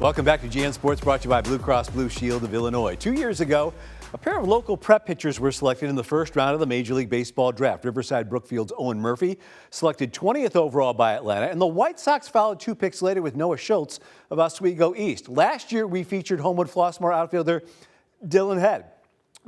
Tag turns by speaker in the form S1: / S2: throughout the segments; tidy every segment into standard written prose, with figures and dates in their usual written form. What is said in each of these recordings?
S1: Welcome back to GN Sports, brought to you by Blue Cross Blue Shield of Illinois. 2 years ago, a pair of local prep pitchers were selected in the first round of the Major League Baseball draft. Riverside Brookfield's Owen Murphy, selected 20th overall by Atlanta, and the White Sox followed 2 picks later with Noah Schultz of Oswego East. Last year, we featured Homewood Flossmoor outfielder Dylan Head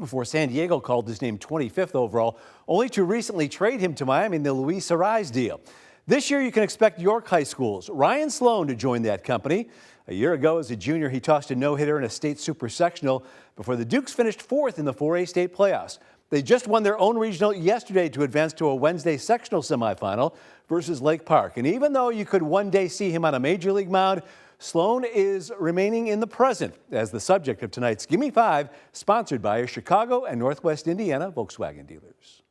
S1: before San Diego called his name 25th overall, only to recently trade him to Miami in the Luis Arraez deal. This year, you can expect York High School's Ryan Sloan to join that company. A year ago, as a junior, he tossed a no-hitter in a state super sectional before the Dukes finished 4th in the 4A state playoffs. They just won their own regional yesterday to advance to a Wednesday sectional semifinal versus Lake Park. And even though you could one day see him on a major league mound, Sloan is remaining in the present as the subject of tonight's Gimme 5, sponsored by Chicago and Northwest Indiana Volkswagen dealers.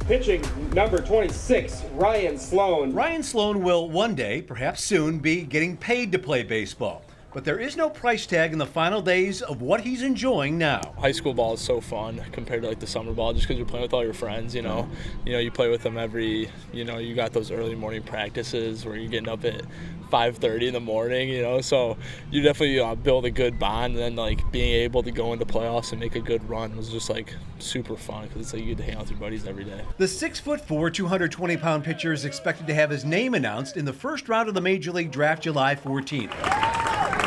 S2: Pitching number 26, Ryan Sloan.
S1: Ryan Sloan will one day, perhaps soon, be getting paid to play baseball. But there is no price tag in the final days of what he's enjoying now.
S3: High school ball is so fun compared to like the summer ball, just because you're playing with all your friends, you know. You play with them you got those early morning practices where you're getting up at 5:30 in the morning, so you definitely build a good bond. And then like being able to go into playoffs and make a good run was just like super fun, because it's like you get to hang out with your buddies every day.
S1: The 6'4", 220-pound pitcher is expected to have his name announced in the first round of the Major League Draft July 14th.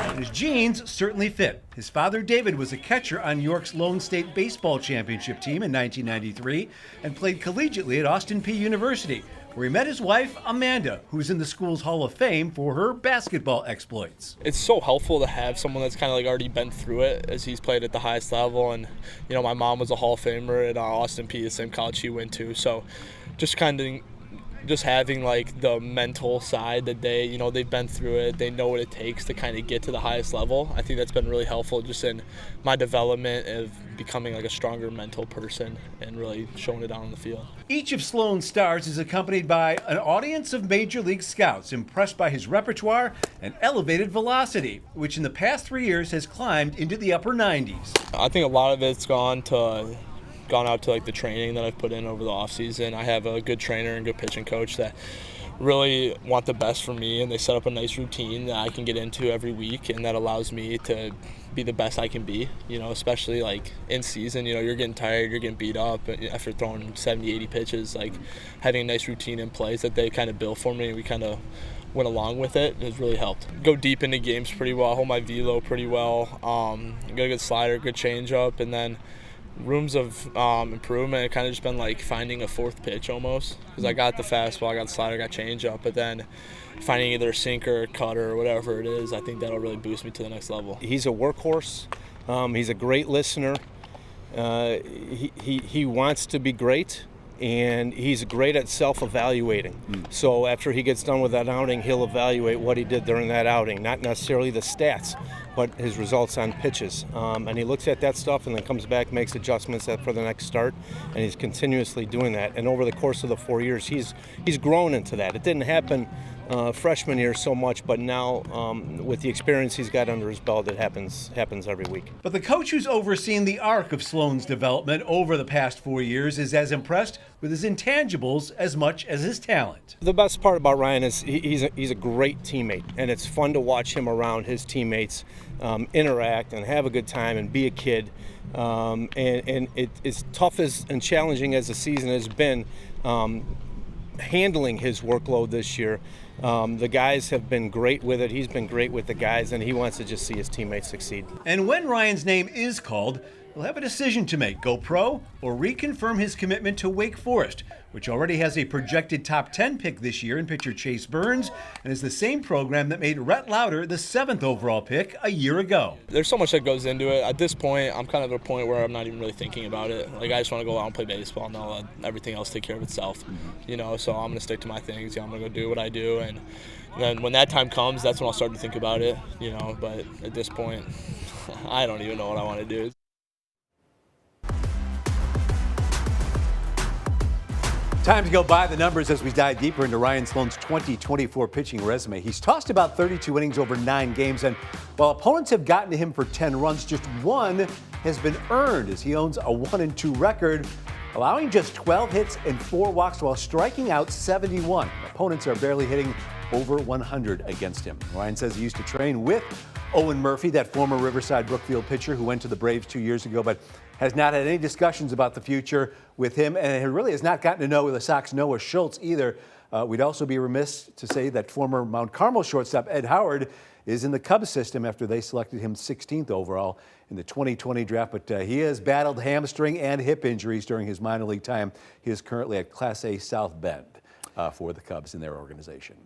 S1: And his genes certainly fit. His father, David, was a catcher on York's Lone State Baseball Championship team in 1993 and played collegiately at Austin Peay University, where he met his wife, Amanda, who's in the school's Hall of Fame for her basketball exploits.
S3: It's so helpful to have someone that's kind of like already been through it, as he's played at the highest level. And, my mom was a Hall of Famer at Austin Peay, the same college she went to. So just having like the mental side that they've been through it, they know what it takes to kind of get to the highest level. I think that's been really helpful just in my development of becoming like a stronger mental person and really showing it out on the field.
S1: Each of Sloan's stars is accompanied by an audience of Major League scouts impressed by his repertoire and elevated velocity, which in the past 3 years has climbed into the upper 90s.
S3: I think a lot of it's gone out to like the training that I've put in over the offseason. I have a good trainer and good pitching coach that really want the best for me, and they set up a nice routine that I can get into every week, and that allows me to be the best I can be, especially like in season. You're getting tired, you're getting beat up after throwing 70, 80 pitches. Like having a nice routine in place that they kind of built for me, and we kind of went along with it, has really helped. Go deep into games pretty well, hold my velo pretty well, got a good slider, good changeup, and then rooms of improvement. It kind of just been like finding a fourth pitch almost, because I got the fastball, I got the slider, I got changeup, but then finding either a sinker, cutter, or whatever it is, I think that'll really boost me to the next level.
S4: He's a workhorse. He's a great listener. He wants to be great, and he's great at self-evaluating. So after he gets done with that outing, he'll evaluate what he did during that outing, not necessarily the stats, but his results on pitches. And he looks at that stuff and then comes back, makes adjustments for the next start, and he's continuously doing that. And over the course of the 4 years, he's grown into that. It didn't happen freshman year so much, but now with the experience he's got under his belt, it happens every week.
S1: But the coach who's overseen the arc of Sloan's development over the past 4 years is as impressed with his intangibles as much as his talent.
S4: The best part about Ryan is he's a great teammate, and it's fun to watch him around his teammates interact and have a good time and be a kid. And it's tough and challenging as the season has been, handling his workload this year. The guys have been great with it. He's been great with the guys, and he wants to just see his teammates succeed.
S1: And when Ryan's name is called, he'll have a decision to make: go pro or reconfirm his commitment to Wake Forest, which already has a projected top 10 pick this year in pitcher Chase Burns, and is the same program that made Rhett Lauder the 7th overall pick a year ago.
S3: There's so much that goes into it. At this point, I'm kind of at a point where I'm not even really thinking about it. Like, I just want to go out and play baseball, and I'll let everything else take care of itself. So I'm going to stick to my things. I'm going to go do what I do, and then when that time comes, that's when I'll start to think about it. But at this point, I don't even know what I want to do.
S1: Time to go by the numbers as we dive deeper into Ryan Sloan's 2024 pitching resume. He's tossed about 32 innings over 9 games, and while opponents have gotten to him for 10 runs, just one has been earned, as he owns a 1-2 record allowing just 12 hits and 4 walks while striking out 71. Opponents are barely hitting over 100 against him. Ryan says he used to train with Owen Murphy, that former Riverside Brookfield pitcher who went to the Braves 2 years ago, but has not had any discussions about the future with him, and he really has not gotten to know the Sox Noah Schultz either. We'd also be remiss to say that former Mount Carmel shortstop Ed Howard is in the Cubs system after they selected him 16th overall in the 2020 draft, but he has battled hamstring and hip injuries during his minor league time. He is currently at Class A South Bend for the Cubs in their organization.